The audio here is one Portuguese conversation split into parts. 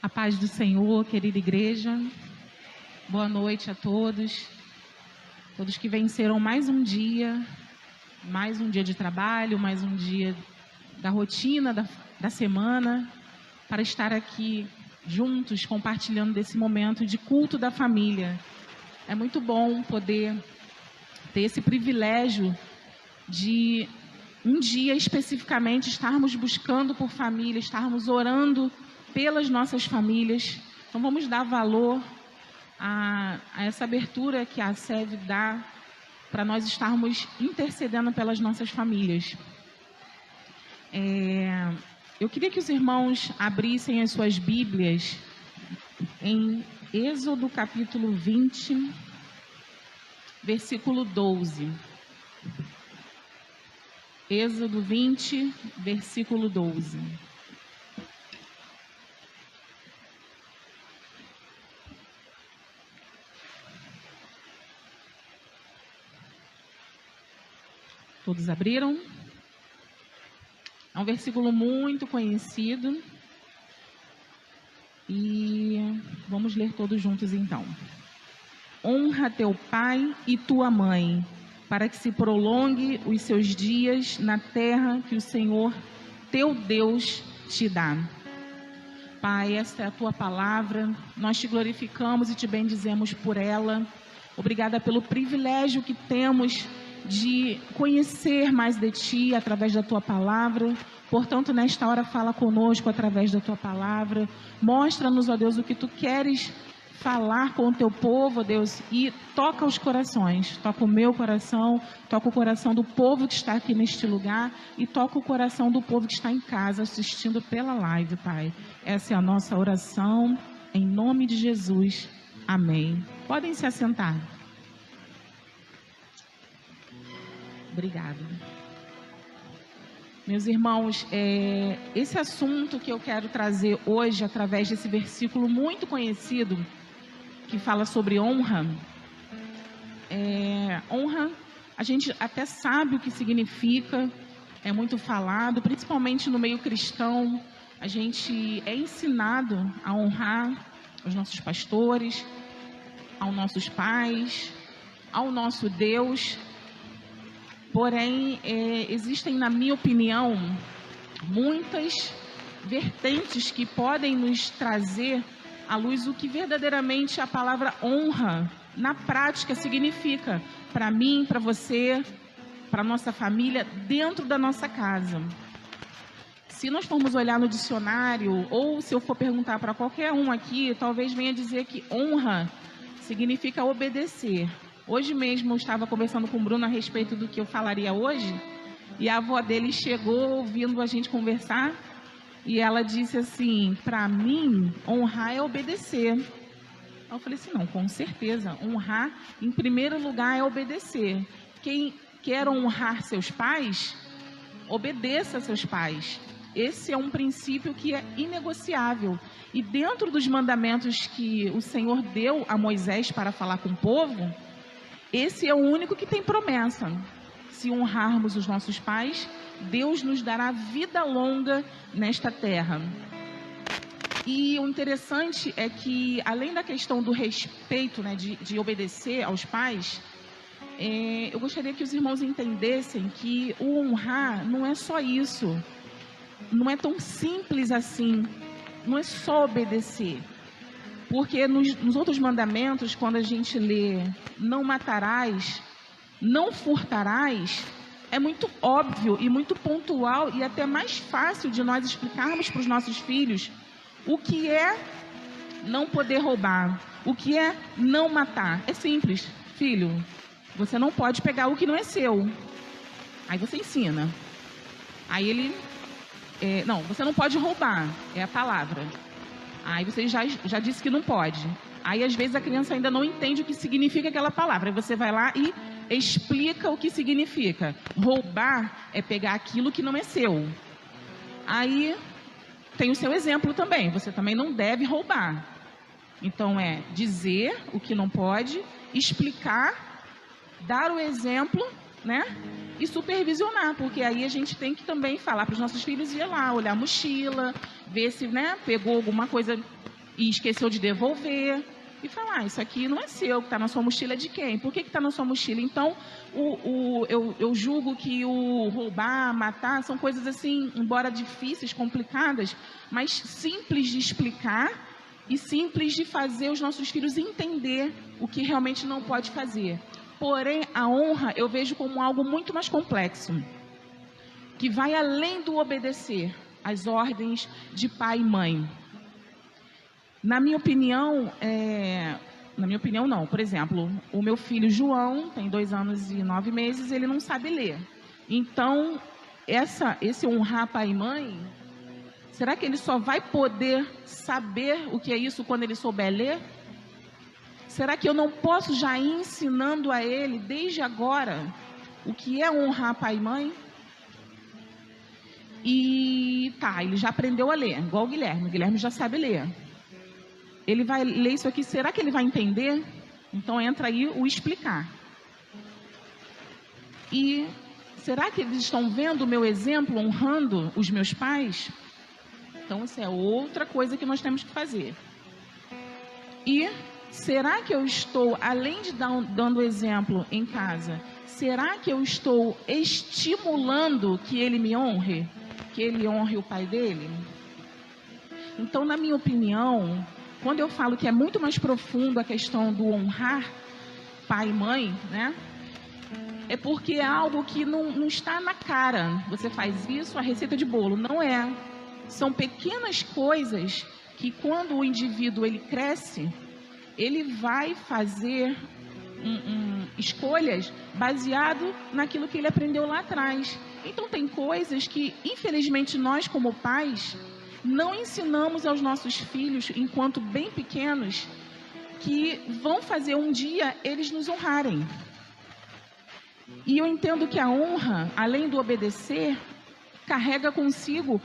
A paz do Senhor, querida igreja. Boa noite a todos. Todos que venceram mais um dia de trabalho, mais um dia da rotina da semana, para estar aqui juntos, compartilhando desse momento de culto da família. É muito bom poder ter esse privilégio de um dia especificamente estarmos buscando por família, estarmos orando pelas nossas famílias. Então vamos dar valor a essa abertura que a SEV dá para nós estarmos intercedendo pelas nossas famílias. Eu queria que os irmãos abrissem as suas Bíblias em Êxodo capítulo 20, versículo 12. Êxodo 20, versículo 12. Todos abriram? É um versículo muito conhecido. E vamos ler todos juntos então. Honra teu pai e tua mãe, para que se prolongue os seus dias na terra que o Senhor, teu Deus, te dá. Pai, esta é a tua palavra, nós te glorificamos e te bendizemos por ela. Obrigada pelo privilégio que temos de conhecer mais de ti através da tua palavra. Portanto, nesta hora, fala conosco através da tua palavra. Mostra-nos, ó Deus, o que tu queres falar com o teu povo, ó Deus, e toca os corações. Toca o meu coração, toca o coração do povo que está aqui neste lugar e toca o coração do povo que está em casa assistindo pela live, Pai. Essa é a nossa oração, em nome de Jesus. Amém. Podem se assentar. Obrigada. Meus irmãos, esse assunto que eu quero trazer hoje, através desse versículo muito conhecido, que fala sobre honra. Honra, a gente até sabe o que significa, é muito falado, principalmente no meio cristão. A gente é ensinado a honrar os nossos pastores, aos nossos pais, ao nosso Deus. Porém, existem, na minha opinião, muitas vertentes que podem nos trazer à luz o que verdadeiramente a palavra honra, na prática, significa para mim, para você, para a nossa família, dentro da nossa casa. Se nós formos olhar no dicionário, ou se eu for perguntar para qualquer um aqui, talvez venha dizer que honra significa obedecer. Hoje mesmo eu estava conversando com o Bruno a respeito do que eu falaria hoje, e a avó dele chegou ouvindo a gente conversar, e ela disse assim, para mim, honrar é obedecer. Eu falei assim, não, com certeza, honrar em primeiro lugar é obedecer. Quem quer honrar seus pais, obedeça a seus pais. Esse é um princípio que é inegociável. E dentro dos mandamentos que o Senhor deu a Moisés para falar com o povo, esse é o único que tem promessa. Se honrarmos os nossos pais, Deus nos dará vida longa nesta terra. E o interessante é que, além da questão do respeito, né, de obedecer aos pais, eu gostaria que os irmãos entendessem que o honrar não é só isso. Não é tão simples assim. Não é só obedecer. Porque nos outros mandamentos, quando a gente lê não matarás, não furtarás, é muito óbvio e muito pontual e até mais fácil de nós explicarmos para os nossos filhos o que é não poder roubar, o que é não matar. É simples, filho, você não pode pegar o que não é seu. Aí você ensina. Aí ele, não, você não pode roubar, é a palavra. Aí você já disse que não pode. Aí, às vezes, a criança ainda não entende o que significa aquela palavra. Aí você vai lá e explica o que significa. Roubar é pegar aquilo que não é seu. Aí, tem o seu exemplo também. Você também não deve roubar. Então, é dizer o que não pode, explicar, dar o exemplo, né? E supervisionar, porque aí a gente tem que também falar para os nossos filhos ir lá, olhar a mochila, ver se, né, pegou alguma coisa e esqueceu de devolver, e falar, isso aqui não é seu, que está na sua mochila, é de quem? Por que está na sua mochila? Então, eu julgo que o roubar, matar, são coisas assim, embora difíceis, complicadas, mas simples de explicar e simples de fazer os nossos filhos entender o que realmente não pode fazer. Porém, a honra eu vejo como algo muito mais complexo, que vai além do obedecer às ordens de pai e mãe. Na minha opinião, não. Por exemplo, o meu filho João tem 2 anos e 9 meses, ele não sabe ler. Então, esse honrar pai e mãe, será que ele só vai poder saber o que é isso quando ele souber ler? Será que eu não posso já ir ensinando a ele, desde agora, o que é honrar pai e mãe? E ele já aprendeu a ler, igual o Guilherme já sabe ler. Ele vai ler isso aqui, será que ele vai entender? Então entra aí o explicar. E será que eles estão vendo o meu exemplo, honrando os meus pais? Então isso é outra coisa que nós temos que fazer. E será que eu estou, além de dando exemplo em casa, será que eu estou estimulando que ele me honre? Que ele honre o pai dele? Então, na minha opinião, quando eu falo que é muito mais profundo a questão do honrar pai e mãe, né? É porque é algo que não está na cara. Você faz isso, a receita de bolo. Não é. São pequenas coisas que quando o indivíduo ele cresce, ele vai fazer escolhas baseado naquilo que ele aprendeu lá atrás. Então tem coisas que, infelizmente, nós como pais não ensinamos aos nossos filhos, enquanto bem pequenos, que vão fazer um dia eles nos honrarem. E eu entendo que a honra, além do obedecer, carrega consigo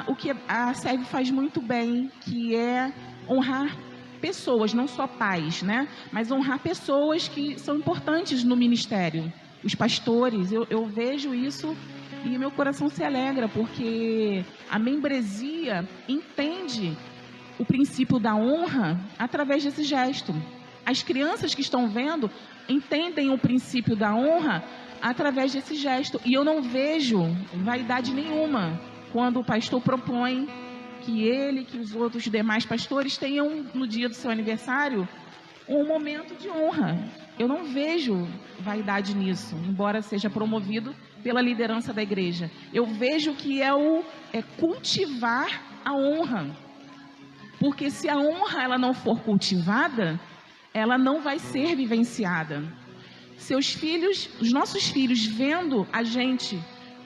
o que a SEV faz muito bem, que é honrar pessoas, não só pais, né? Mas honrar pessoas que são importantes no ministério. Os pastores, eu vejo isso e meu coração se alegra, porque a membresia entende o princípio da honra através desse gesto. As crianças que estão vendo entendem o princípio da honra através desse gesto. E eu não vejo vaidade nenhuma quando o pastor propõe que os outros demais pastores tenham, no dia do seu aniversário, um momento de honra. Eu não vejo vaidade nisso, embora seja promovido pela liderança da igreja. Eu vejo que é cultivar a honra. Porque se a honra ela não for cultivada, ela não vai ser vivenciada. Seus filhos, os nossos filhos, vendo a gente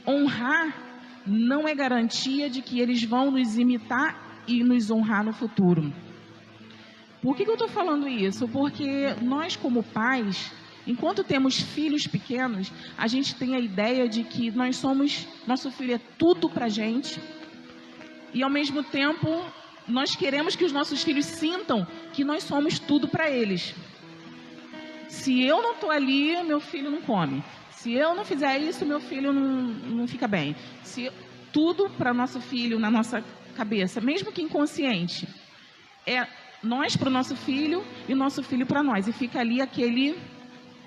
honrar, não é garantia de que eles vão nos imitar e nos honrar no futuro. Por que eu estou falando isso? Porque nós, como pais, enquanto temos filhos pequenos, a gente tem a ideia de que nosso filho é tudo para a gente, e ao mesmo tempo nós queremos que os nossos filhos sintam que nós somos tudo para eles. Se eu não estou ali, meu filho não come. Se eu não fizer isso, meu filho não fica bem. Tudo para nosso filho, na nossa cabeça, mesmo que inconsciente, é nós para o nosso filho e o nosso filho para nós. E fica ali aquele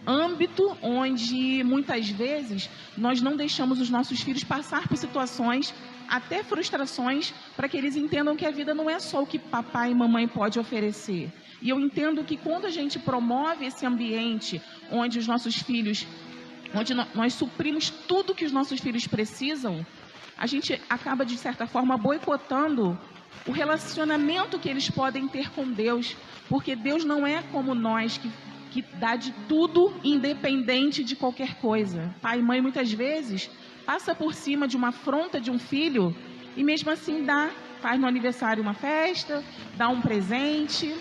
âmbito onde, muitas vezes, nós não deixamos os nossos filhos passar por situações, até frustrações, para que eles entendam que a vida não é só o que papai e mamãe pode oferecer. E eu entendo que quando a gente promove esse ambiente onde os nossos filhos, onde nós suprimos tudo que os nossos filhos precisam, a gente acaba, de certa forma, boicotando o relacionamento que eles podem ter com Deus, porque Deus não é como nós, que dá de tudo independente de qualquer coisa. Pai e mãe, muitas vezes, passa por cima de uma afronta de um filho e mesmo assim faz no aniversário uma festa, dá um presente.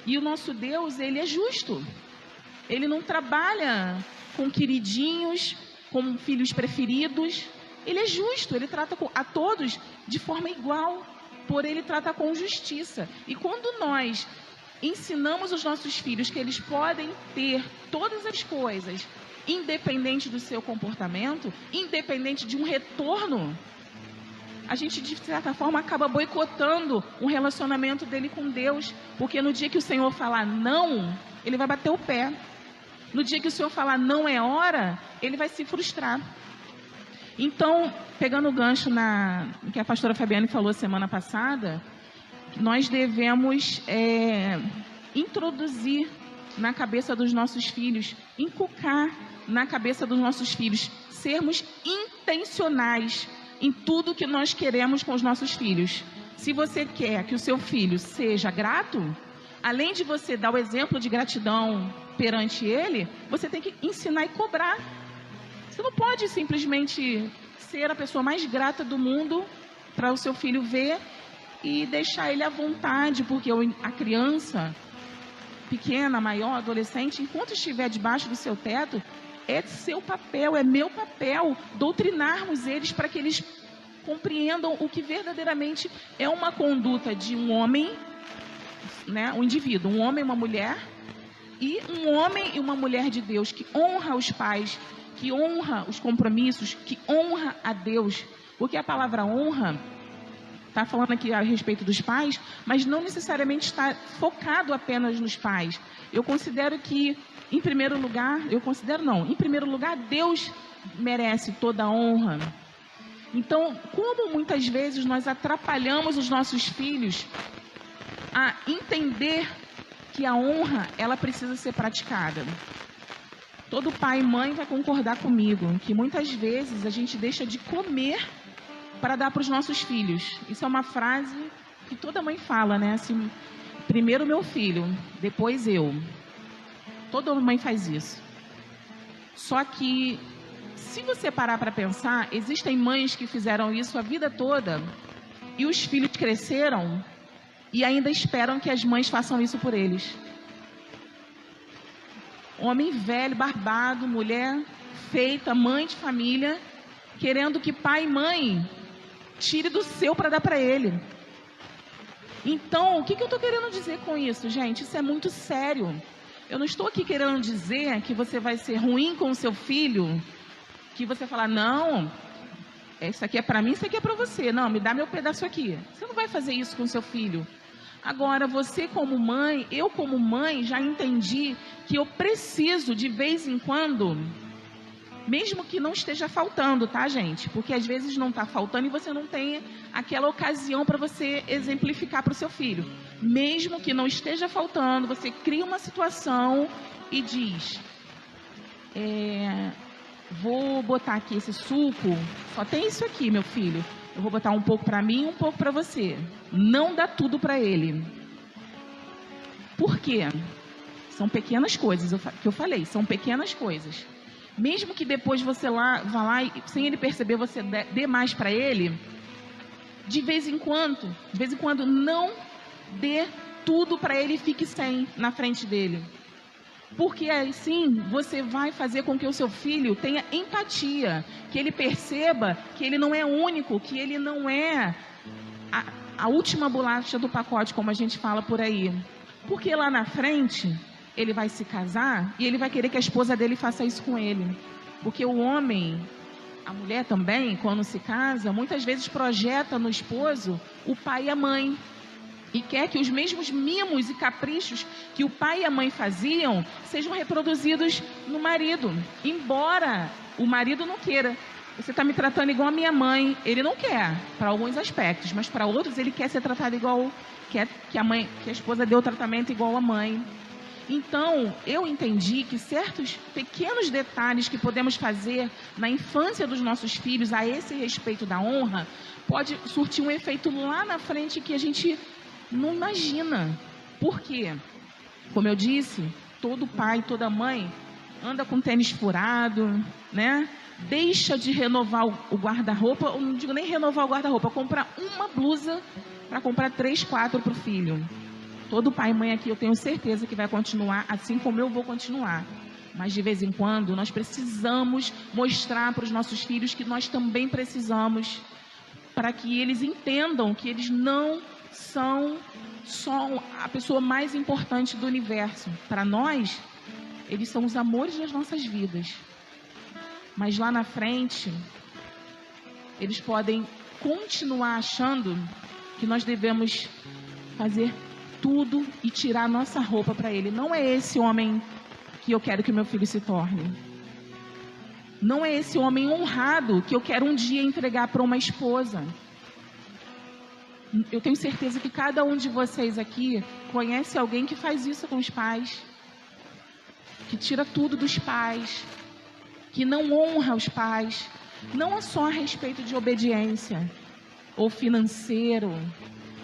E o nosso Deus, ele é justo. Ele não trabalha com queridinhos, com filhos preferidos. Ele é justo, ele trata a todos de forma igual, porém ele trata com justiça. E quando nós ensinamos os nossos filhos que eles podem ter todas as coisas, independente do seu comportamento, independente de um retorno, a gente, de certa forma, acaba boicotando um relacionamento dele com Deus, porque no dia que o Senhor falar não, ele vai bater o pé. No dia que o Senhor falar não é hora, ele vai se frustrar. Então, pegando o gancho no que a pastora Fabiane falou semana passada, nós devemos introduzir na cabeça dos nossos filhos, inculcar na cabeça dos nossos filhos, sermos intencionais em tudo que nós queremos com os nossos filhos. Se você quer que o seu filho seja grato, além de você dar o exemplo de gratidão perante ele, você tem que ensinar e cobrar. Você não pode simplesmente ser a pessoa mais grata do mundo para o seu filho ver e deixar ele à vontade, porque a criança pequena, maior, adolescente, enquanto estiver debaixo do seu teto, é seu papel, é meu papel doutrinarmos eles para que eles compreendam o que verdadeiramente é uma conduta de um homem, né, um indivíduo, um homem e uma mulher, e um homem e uma mulher de Deus que honra os pais, que honra os compromissos, que honra a Deus, porque a palavra honra está falando aqui a respeito dos pais, mas não necessariamente está focado apenas nos pais. Eu considero que, em primeiro lugar, em primeiro lugar, Deus merece toda a honra. Então, como muitas vezes nós atrapalhamos os nossos filhos a entender que a honra, ela precisa ser praticada. Todo pai e mãe vai concordar comigo que muitas vezes a gente deixa de comer para dar para os nossos filhos. Isso é uma frase que toda mãe fala, né? Assim, primeiro meu filho, depois eu. Toda mãe faz isso. Só que, se você parar para pensar, existem mães que fizeram isso a vida toda e os filhos cresceram e ainda esperam que as mães façam isso por eles. Homem velho, barbado, mulher feita, mãe de família, querendo que pai e mãe tire do seu para dar para ele. Então, o que eu estou querendo dizer com isso, gente? Isso é muito sério. Eu não estou aqui querendo dizer que você vai ser ruim com o seu filho, que você falar, não, isso aqui é para mim, isso aqui é para você. Não, me dá meu pedaço aqui. Você não vai fazer isso com o seu filho. Agora, você como mãe, eu como mãe, já entendi que eu preciso, de vez em quando, mesmo que não esteja faltando, tá, gente? Porque às vezes não está faltando e você não tem aquela ocasião para você exemplificar para o seu filho. Mesmo que não esteja faltando, você cria uma situação e diz, vou botar aqui esse suco, só tem isso aqui, meu filho. Eu vou botar um pouco para mim e um pouco para você. Não dá tudo para ele. Por quê? São pequenas coisas, que eu falei, são pequenas coisas. Mesmo que depois você vá lá e, sem ele perceber, você dê mais para ele, de vez em quando, não dê tudo para ele e fique sem na frente dele. Porque assim você vai fazer com que o seu filho tenha empatia, que ele perceba que ele não é único, que ele não é a última bolacha do pacote, como a gente fala por aí. Porque lá na frente ele vai se casar e ele vai querer que a esposa dele faça isso com ele. Porque o homem, a mulher também, quando se casa, muitas vezes projeta no esposo o pai e a mãe. E quer que os mesmos mimos e caprichos que o pai e a mãe faziam sejam reproduzidos no marido. Embora o marido não queira. Você está me tratando igual a minha mãe. Ele não quer, para alguns aspectos, mas para outros ele quer ser tratado igual, quer que a esposa dê o tratamento igual a mãe. Então, eu entendi que certos pequenos detalhes que podemos fazer na infância dos nossos filhos a esse respeito da honra, pode surtir um efeito lá na frente que a gente não imagina. Por quê? Como eu disse, todo pai, toda mãe anda com tênis furado, né? Deixa de renovar o guarda-roupa, ou não digo nem renovar o guarda-roupa, comprar uma blusa para comprar 3, 4 para o filho. Todo pai e mãe aqui eu tenho certeza que vai continuar assim como eu vou continuar. Mas de vez em quando nós precisamos mostrar para os nossos filhos que nós também precisamos, para que eles entendam que eles não são só a pessoa mais importante do universo. Para nós, eles são os amores das nossas vidas. Mas lá na frente, eles podem continuar achando que nós devemos fazer tudo e tirar nossa roupa para ele. Não é esse homem que eu quero que meu filho se torne. Não é esse homem honrado que eu quero um dia entregar para uma esposa. Eu tenho certeza que cada um de vocês aqui conhece alguém que faz isso com os pais, que tira tudo dos pais, que não honra os pais, não é só a respeito de obediência ou financeiro,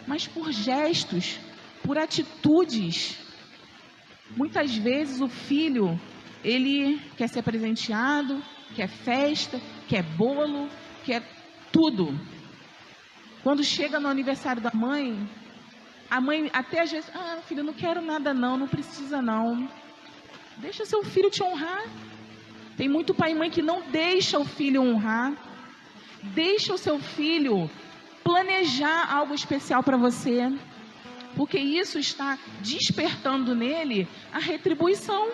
mas por gestos, por atitudes. Muitas vezes o filho, ele quer ser presenteado, quer festa, quer bolo, quer tudo. Quando chega no aniversário da mãe, a mãe até às vezes, filho, não quero nada não, não precisa não. Deixa seu filho te honrar. Tem muito pai e mãe que não deixa o filho honrar. Deixa o seu filho planejar algo especial para você, porque isso está despertando nele a retribuição.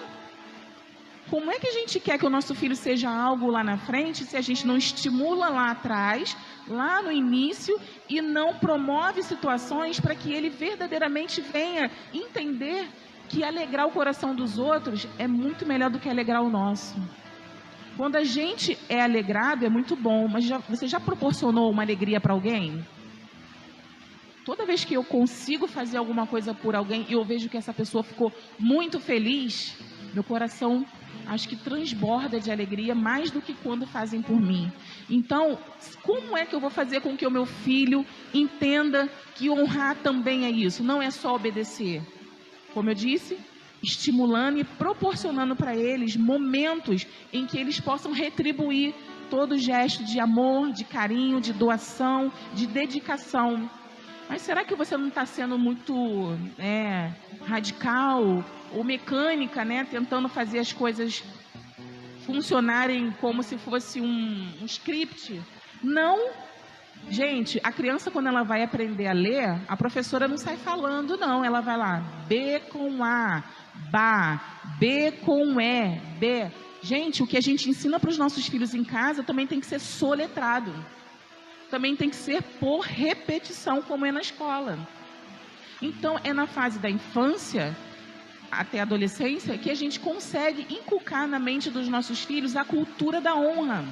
Como é que a gente quer que o nosso filho seja algo lá na frente se a gente não estimula lá atrás, lá no início, e não promove situações para que ele verdadeiramente venha entender que alegrar o coração dos outros é muito melhor do que alegrar o nosso. Quando a gente é alegrado é muito bom, mas você já proporcionou uma alegria para alguém? Toda vez que eu consigo fazer alguma coisa por alguém e eu vejo que essa pessoa ficou muito feliz, meu coração acho que transborda de alegria mais do que quando fazem por mim. Então, como é que eu vou fazer com que o meu filho entenda que honrar também é isso? Não é só obedecer. Como eu disse, estimulando e proporcionando para eles momentos em que eles possam retribuir todo gesto de amor, de carinho, de doação, de dedicação. Mas será que você não está sendo muito radical ou mecânica, né? Tentando fazer as coisas funcionarem como se fosse um script? Não. Gente, a criança, quando ela vai aprender a ler, a professora não sai falando, não. Ela vai lá, B com A, Ba, B com E, B. Gente, o que a gente ensina para os nossos filhos em casa também tem que ser soletrado. Também tem que ser por repetição, como é na escola. Então, é na fase da infância até a adolescência que a gente consegue inculcar na mente dos nossos filhos a cultura da honra.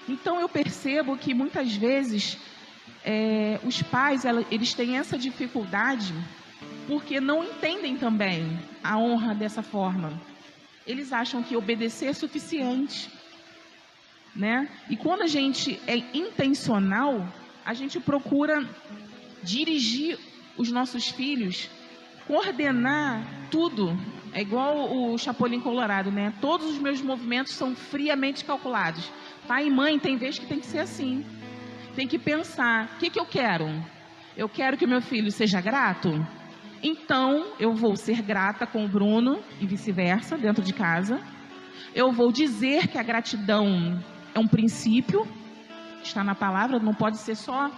Então, eu percebo que muitas vezes os pais eles têm essa dificuldade porque não entendem também a honra dessa forma. Eles acham que obedecer é suficiente, né? E quando a gente é intencional, a gente procura dirigir os nossos filhos, coordenar tudo. É igual o Chapolin Colorado, né? Todos os meus movimentos são friamente calculados. Pai e mãe tem vezes que tem que ser assim. Tem que pensar, o que eu quero? Eu quero que meu filho seja grato? Então, eu vou ser grata com o Bruno e vice-versa, dentro de casa. Eu vou dizer que a gratidão é um princípio, está na palavra, não pode ser só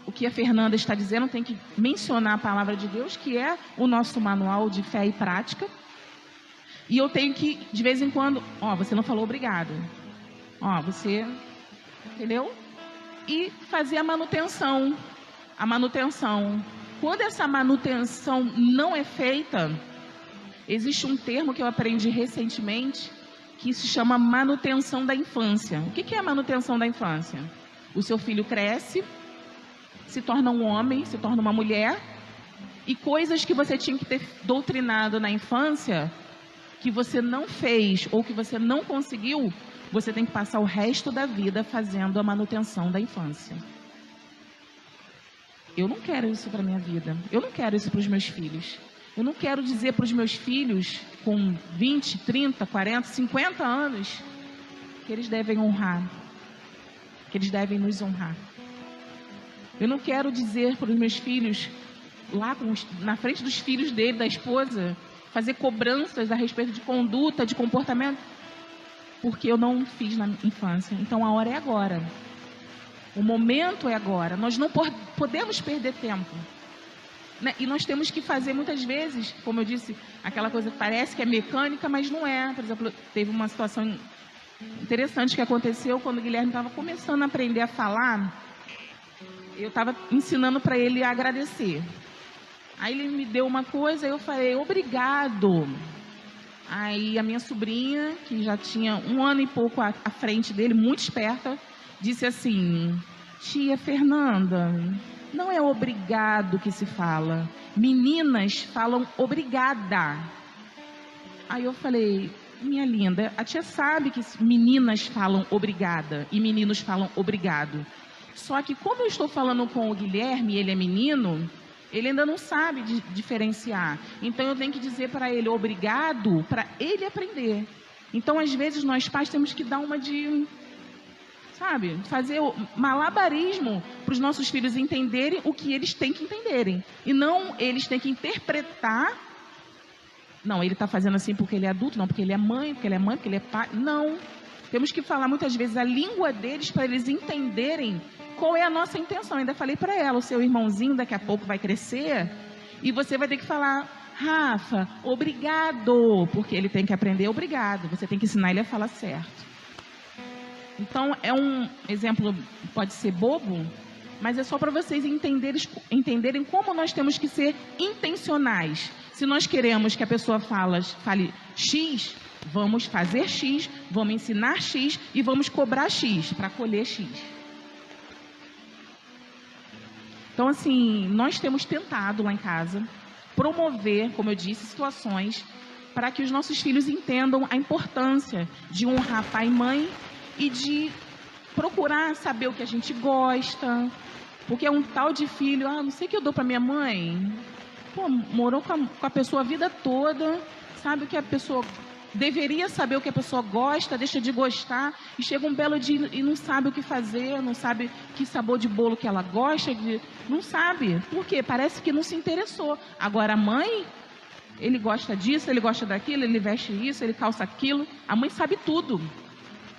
o que a Fernanda está dizendo, tem que mencionar a palavra de Deus, que é o nosso manual de fé e prática. E eu tenho que, de vez em quando, você não falou obrigado. Você, entendeu? E fazer a manutenção. A manutenção. Quando essa manutenção não é feita, existe um termo que eu aprendi recentemente, que se chama manutenção da infância. O que é a manutenção da infância? O seu filho cresce, se torna um homem, se torna uma mulher, e coisas que você tinha que ter doutrinado na infância, que você não fez ou que você não conseguiu, você tem que passar o resto da vida fazendo a manutenção da infância. Eu não quero isso para a minha vida. Eu não quero isso para os meus filhos. Eu não quero dizer para os meus filhos com 20, 30, 40, 50 anos que eles devem honrar, que eles devem nos honrar. Eu não quero dizer para os meus filhos, lá na frente dos filhos dele, da esposa, fazer cobranças a respeito de conduta, de comportamento, porque eu não fiz na infância. Então a hora é agora. O momento é agora. Nós não podemos perder tempo. Né? E nós temos que fazer muitas vezes, como eu disse, aquela coisa que parece que é mecânica, mas não é. Por exemplo, teve uma situação interessante que aconteceu quando o Guilherme estava começando a aprender a falar. eu estava ensinando para ele a agradecer. Aí ele me deu uma coisa, eu falei, obrigado. Aí a minha sobrinha, que já tinha 1 ano e pouco à frente dele, muito esperta, disse assim, tia Fernanda, não é obrigado que se fala, meninas falam obrigada. Aí eu falei, minha linda, a tia sabe que meninas falam obrigada e meninos falam obrigado. Só que como eu estou falando com o Guilherme, ele é menino, ele ainda não sabe diferenciar. Então eu tenho que dizer para ele obrigado, para ele aprender. Então às vezes nós pais temos que dar uma de, sabe, fazer o malabarismo para os nossos filhos entenderem o que eles têm que entenderem. E não eles têm que interpretar. Não, ele está fazendo assim porque ele é adulto, não, porque ele é mãe, porque ele é mãe, porque ele é pai. Não. Temos que falar muitas vezes a língua deles para eles entenderem qual é a nossa intenção. Ainda falei para ela, o seu irmãozinho daqui a pouco vai crescer e você vai ter que falar, Rafa, obrigado, porque ele tem que aprender obrigado. Você tem que ensinar ele a falar certo. Então, é um exemplo, pode ser bobo, mas é só para vocês entenderem como nós temos que ser intencionais. Se nós queremos que a pessoa fale X, vamos fazer X, vamos ensinar X e vamos cobrar X para colher X. Então, assim, nós temos tentado lá em casa promover, como eu disse, situações para que os nossos filhos entendam a importância de honrar pai e mãe e de procurar saber o que a gente gosta. Porque é um tal de filho, não sei o que eu dou para minha mãe. Pô, morou com a pessoa a vida toda, sabe o que a pessoa deveria saber, o que a pessoa gosta, deixa de gostar, e chega um belo dia e não sabe o que fazer, não sabe que sabor de bolo que ela gosta, não sabe. Por quê? Parece que não se interessou. Agora a mãe, ele gosta disso, ele gosta daquilo, ele veste isso, ele calça aquilo, a mãe sabe tudo.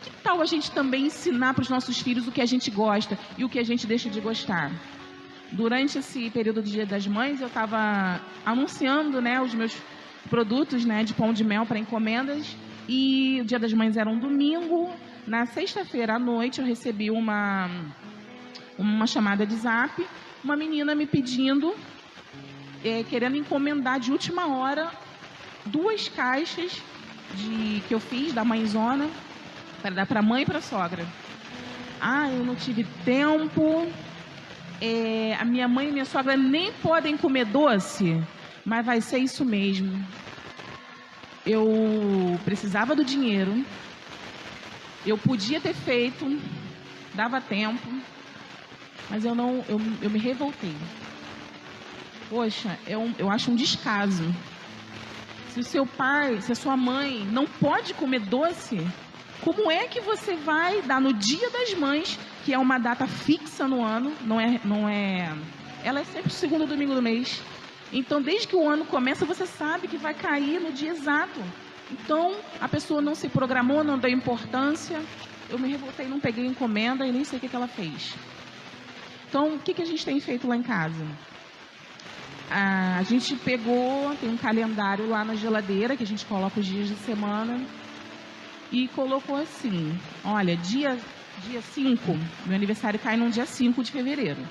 Que tal a gente também ensinar para os nossos filhos o que a gente gosta e o que a gente deixa de gostar? Durante esse período do Dia das Mães, eu estava anunciando, né, os meus produtos, né, de pão de mel para encomendas, e o Dia das Mães era um domingo. Na sexta-feira à noite eu recebi uma chamada de zap, uma menina me pedindo, querendo encomendar de última hora 2 caixas que eu fiz da mãezona para dar para a mãe e para a sogra. Eu não tive tempo, a minha mãe e minha sogra nem podem comer doce, mas vai ser isso mesmo. Eu precisava do dinheiro, eu podia ter feito, dava tempo, mas eu me revoltei. Poxa, eu acho um descaso. Se o seu pai, se a sua mãe não pode comer doce, como é que você vai dar no Dia das Mães, que é uma data fixa no ano, ela é sempre o segundo domingo do mês. Então, desde que o ano começa, você sabe que vai cair no dia exato. Então, a pessoa não se programou, não deu importância. Eu me revoltei, não peguei encomenda e nem sei o que ela fez. Então, o que a gente tem feito lá em casa? A gente tem um calendário lá na geladeira, que a gente coloca os dias de semana, e colocou assim, olha, dia 5, meu aniversário cai no dia 5 de fevereiro.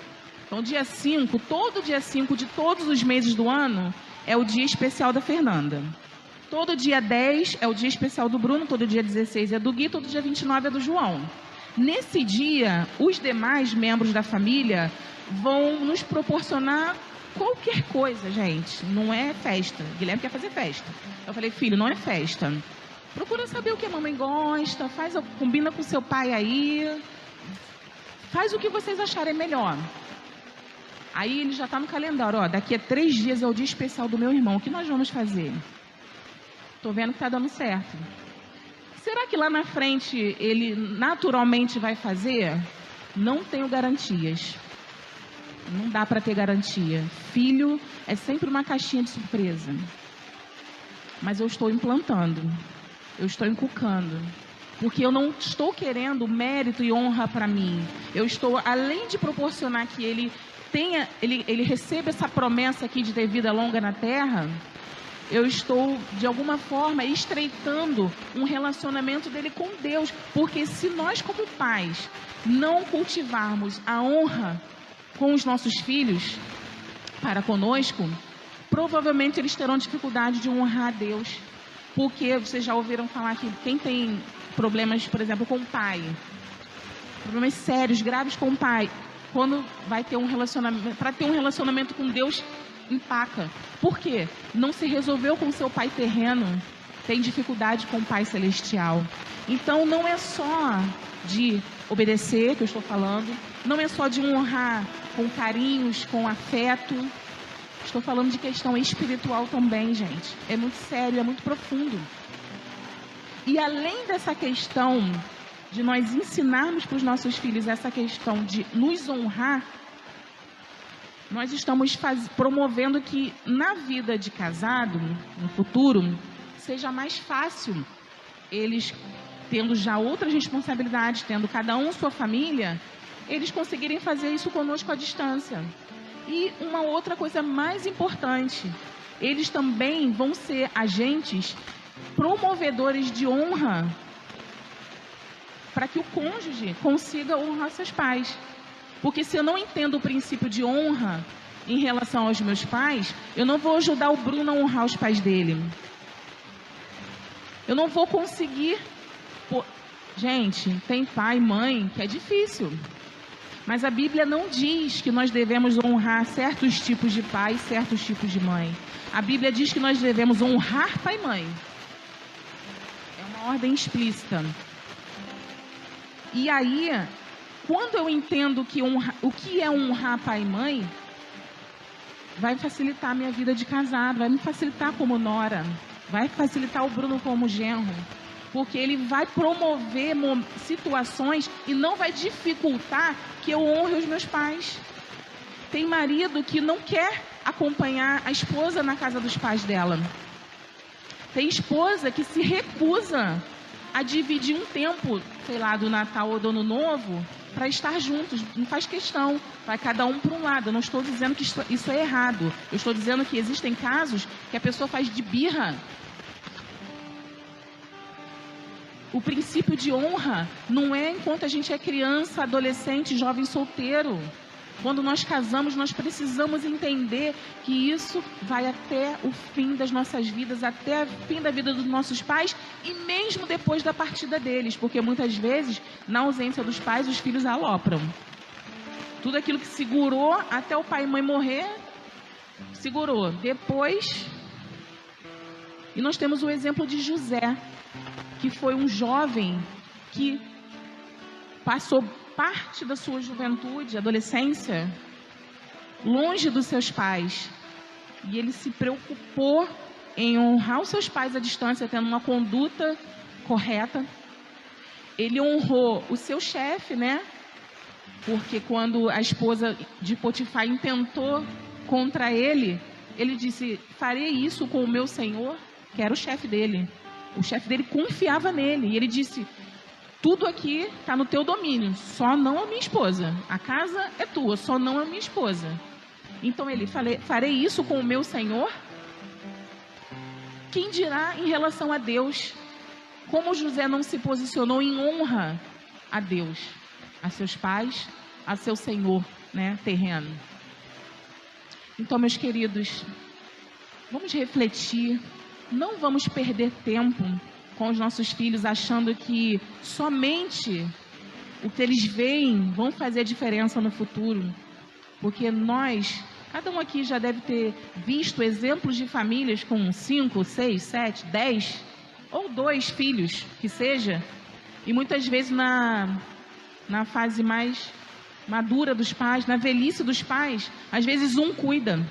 Então, dia 5, todo dia 5 de todos os meses do ano é o dia especial da Fernanda. Todo dia 10 é o dia especial do Bruno, todo dia 16 é do Gui, todo dia 29 é do João. Nesse dia, os demais membros da família vão nos proporcionar qualquer coisa, gente. Não é festa. Guilherme quer fazer festa. Eu falei, filho, não é festa. Procura saber o que a mamãe gosta, combina com seu pai aí, faz o que vocês acharem melhor. Aí ele já está no calendário, daqui a 3 dias é o dia especial do meu irmão, o que nós vamos fazer? Estou vendo que está dando certo. Será que lá na frente ele naturalmente vai fazer? Não tenho garantias. Não dá para ter garantia. Filho é sempre uma caixinha de surpresa. Mas eu estou implantando. Eu estou inculcando. Porque eu não estou querendo mérito e honra para mim. Eu estou, além de proporcionar que ele receba essa promessa aqui de ter vida longa na terra, eu estou, de alguma forma, estreitando um relacionamento dele com Deus. Porque se nós, como pais, não cultivarmos a honra com os nossos filhos para conosco, provavelmente eles terão dificuldade de honrar a Deus. Porque vocês já ouviram falar que quem tem problemas, por exemplo, com o pai, problemas sérios, graves com o pai, quando vai ter um relacionamento, para ter um relacionamento com Deus, empaca. Por quê? Não se resolveu com seu pai terreno, tem dificuldade com o pai celestial. Então não é só de obedecer, que eu estou falando, não é só de honrar com carinhos, com afeto. Estou falando de questão espiritual também, gente. É muito sério, é muito profundo. E além dessa questão de nós ensinarmos para os nossos filhos essa questão de nos honrar, nós estamos promovendo que na vida de casado, no futuro, seja mais fácil eles, tendo já outras responsabilidades, tendo cada um sua família, eles conseguirem fazer isso conosco à distância. E uma outra coisa mais importante, eles também vão ser agentes promovedores de honra para que o cônjuge consiga honrar seus pais. Porque se eu não entendo o princípio de honra em relação aos meus pais, eu não vou ajudar o Bruno a honrar os pais dele. Eu não vou conseguir... Gente, tem pai e mãe que é difícil. Mas a Bíblia não diz que nós devemos honrar certos tipos de pai e certos tipos de mãe. A Bíblia diz que nós devemos honrar pai e mãe. É uma ordem explícita. E aí, quando eu entendo que o que é honrar pai e mãe, vai facilitar a minha vida de casado, vai me facilitar como nora, vai facilitar o Bruno como genro. Porque ele vai promover situações e não vai dificultar que eu honre os meus pais. Tem marido que não quer acompanhar a esposa na casa dos pais dela. Tem esposa que se recusa a dividir um tempo, sei lá, do Natal ou do Ano Novo, para estar juntos. Não faz questão. Vai cada um para um lado. Eu não estou dizendo que isso é errado. Eu estou dizendo que existem casos que a pessoa faz de birra. O princípio de honra não é enquanto a gente é criança, adolescente, jovem solteiro. Quando nós casamos, nós precisamos entender que isso vai até o fim das nossas vidas, até o fim da vida dos nossos pais e mesmo depois da partida deles. Porque muitas vezes, na ausência dos pais, os filhos alopram. Tudo aquilo que segurou até o pai e mãe morrer, segurou. Depois... E nós temos o exemplo de José, que foi um jovem que passou parte da sua juventude, adolescência, longe dos seus pais. E ele se preocupou em honrar os seus pais à distância, tendo uma conduta correta. Ele honrou o seu chefe, né? Porque quando a esposa de Potifar intentou contra ele, ele disse, farei isso com o meu senhor, que era o chefe dele. O chefe dele confiava nele. E ele disse, tudo aqui está no teu domínio, só não a minha esposa. A casa é tua, só não a minha esposa. Então ele, farei isso com o meu senhor? Quem dirá em relação a Deus? Como José não se posicionou em honra a Deus, a seus pais, a seu senhor, né, terreno. Então, meus queridos, vamos refletir. Não vamos perder tempo com os nossos filhos achando que somente o que eles veem vão fazer a diferença no futuro. Porque nós, cada um aqui já deve ter visto exemplos de famílias com 5, 6, 7, 10 ou 2 filhos, que seja. E muitas vezes na fase mais madura dos pais, na velhice dos pais, às vezes um cuida.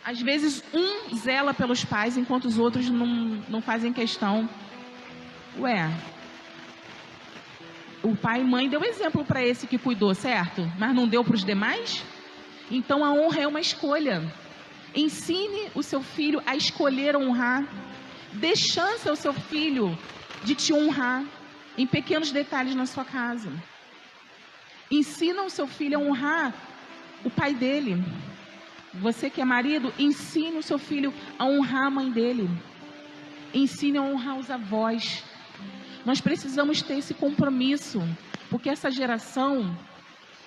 Às vezes um zela pelos pais, enquanto os outros não fazem questão. Ué, o pai e mãe deu exemplo para esse que cuidou, certo? Mas não deu para os demais? Então a honra é uma escolha. Ensine o seu filho a escolher honrar. Dê chance ao seu filho de te honrar em pequenos detalhes na sua casa. Ensina o seu filho a honrar o pai dele. Você que é marido, ensine o seu filho a honrar a mãe dele. Ensine a honrar os avós. Nós precisamos ter esse compromisso, porque essa geração,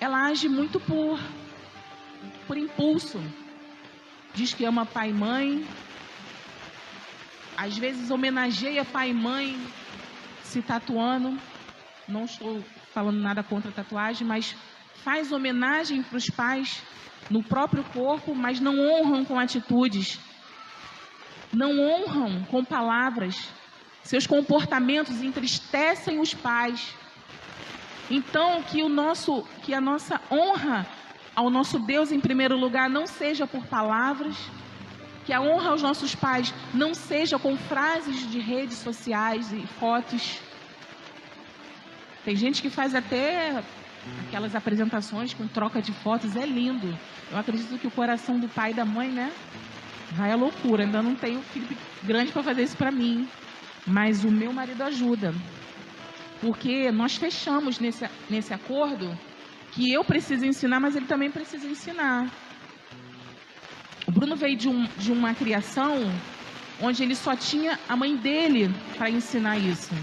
ela age muito por impulso. Diz que ama pai e mãe, às vezes homenageia pai e mãe se tatuando. Não estou falando nada contra a tatuagem, mas faz homenagem para os pais no próprio corpo, mas não honram com atitudes, não honram com palavras. Seus comportamentos entristecem os pais. Então, que a nossa honra ao nosso Deus, em primeiro lugar, não seja por palavras, que a honra aos nossos pais não seja com frases de redes sociais e fotos. Tem gente que faz até aquelas apresentações com troca de fotos, é lindo. Eu acredito que o coração do pai e da mãe, né, vai à loucura. Ainda não tenho filho grande para fazer isso para mim, mas o meu marido ajuda. Porque nós fechamos nesse acordo que eu preciso ensinar, mas ele também precisa ensinar. O Bruno veio de uma criação onde ele só tinha a mãe dele para ensinar isso.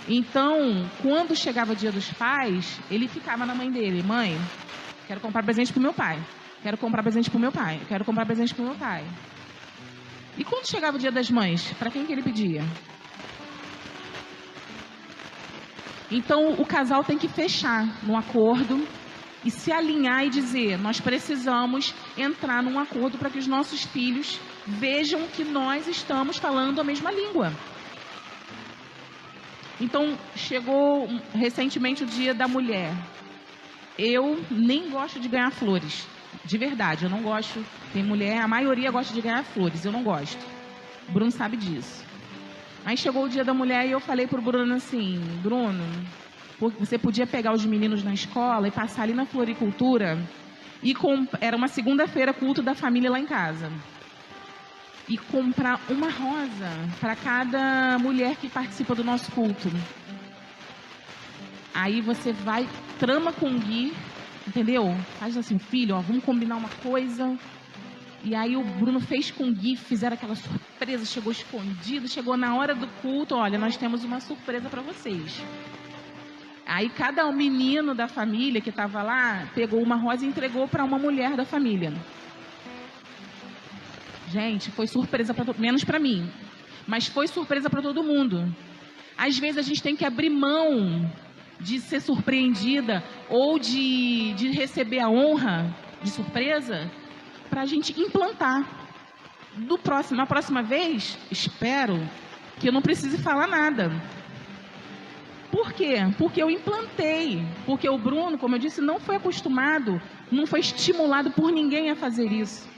Então, quando chegava o dia dos pais, ele ficava na mãe dele. Mãe, quero comprar presente pro meu pai. Quero comprar presente pro meu pai. Quero comprar presente pro meu pai. E quando chegava o dia das mães, para quem que ele pedia? Então, o casal tem que fechar num acordo e se alinhar e dizer, nós precisamos entrar num acordo para que os nossos filhos vejam que nós estamos falando a mesma língua. Então, chegou recentemente o Dia da Mulher. Eu nem gosto de ganhar flores. De verdade, eu não gosto. Tem mulher, a maioria gosta de ganhar flores, eu não gosto. O Bruno sabe disso. Aí chegou o Dia da Mulher e eu falei pro Bruno assim, Bruno, você podia pegar os meninos na escola e passar ali na floricultura e era uma segunda-feira, culto da família lá em casa. E comprar uma rosa para cada mulher que participa do nosso culto. Aí você vai, trama com o Gui, entendeu? Faz assim, filho, ó, vamos combinar uma coisa. E aí o Bruno fez com o Gui, fizeram aquela surpresa, chegou escondido, chegou na hora do culto, olha, nós temos uma surpresa para vocês. Aí cada menino da família que estava lá, pegou uma rosa e entregou para uma mulher da família. Gente, foi surpresa para menos para mim, mas foi surpresa para todo mundo. Às vezes a gente tem que abrir mão de ser surpreendida ou de receber a honra de surpresa para a gente implantar. Na próxima vez, espero que eu não precise falar nada. Por quê? Porque eu implantei. Porque o Bruno, como eu disse, não foi acostumado, não foi estimulado por ninguém a fazer isso.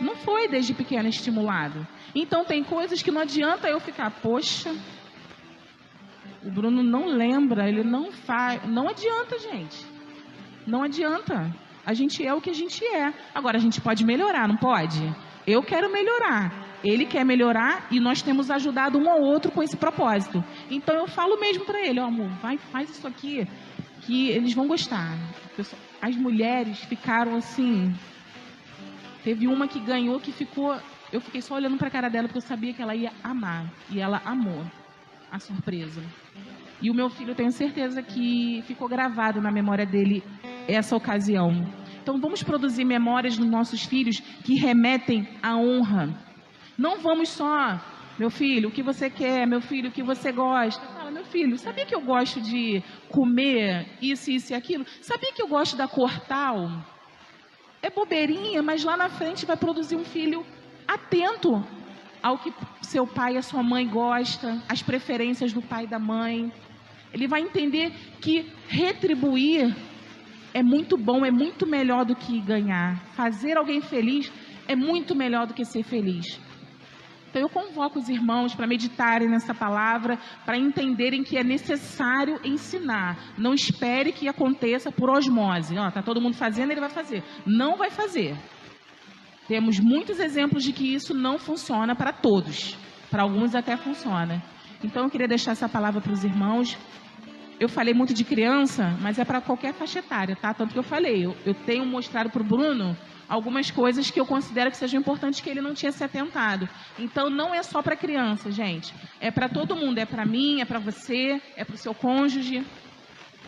Não foi desde pequeno estimulado. Então tem coisas que não adianta eu ficar, poxa, o Bruno não lembra, ele não faz. Não adianta, gente. Não adianta. A gente é o que a gente é. Agora, a gente pode melhorar, não pode? Eu quero melhorar. Ele quer melhorar e nós temos ajudado um ao outro com esse propósito. Então, eu falo mesmo para ele, ó, amor, faz isso aqui, que eles vão gostar. As mulheres ficaram assim... Teve uma que ganhou, que ficou... Eu fiquei só olhando para a cara dela, porque eu sabia que ela ia amar. E ela amou a surpresa. E o meu filho, eu tenho certeza que ficou gravado na memória dele essa ocasião. Então, vamos produzir memórias nos nossos filhos que remetem à honra. Não vamos só, meu filho, o que você quer, meu filho, o que você gosta. Fala, meu filho, sabia que eu gosto de comer isso, isso e aquilo? Sabia que eu gosto da cor tal? É bobeirinha, mas lá na frente vai produzir um filho atento ao que seu pai e a sua mãe gostam, as preferências do pai e da mãe. Ele vai entender que retribuir é muito bom, é muito melhor do que ganhar. Fazer alguém feliz é muito melhor do que ser feliz. Então eu convoco os irmãos para meditarem nessa palavra, para entenderem que é necessário ensinar. Não espere que aconteça por osmose. Está todo mundo fazendo, ele vai fazer. Não vai fazer. Temos muitos exemplos de que isso não funciona para todos. Para alguns até funciona. Então eu queria deixar essa palavra para os irmãos. Eu falei muito de criança, mas é para qualquer faixa etária, tá? Tanto que eu falei, eu tenho mostrado para o Bruno algumas coisas que eu considero que sejam importantes que ele não tinha se atentado. Então não é só para criança, gente. É para todo mundo, é para mim, é para você, é para o seu cônjuge.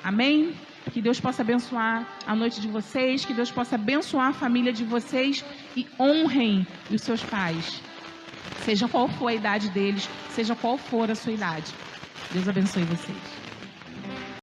Amém? Que Deus possa abençoar a noite de vocês, que Deus possa abençoar a família de vocês e honrem os seus pais. Seja qual for a idade deles, seja qual for a sua idade. Deus abençoe vocês.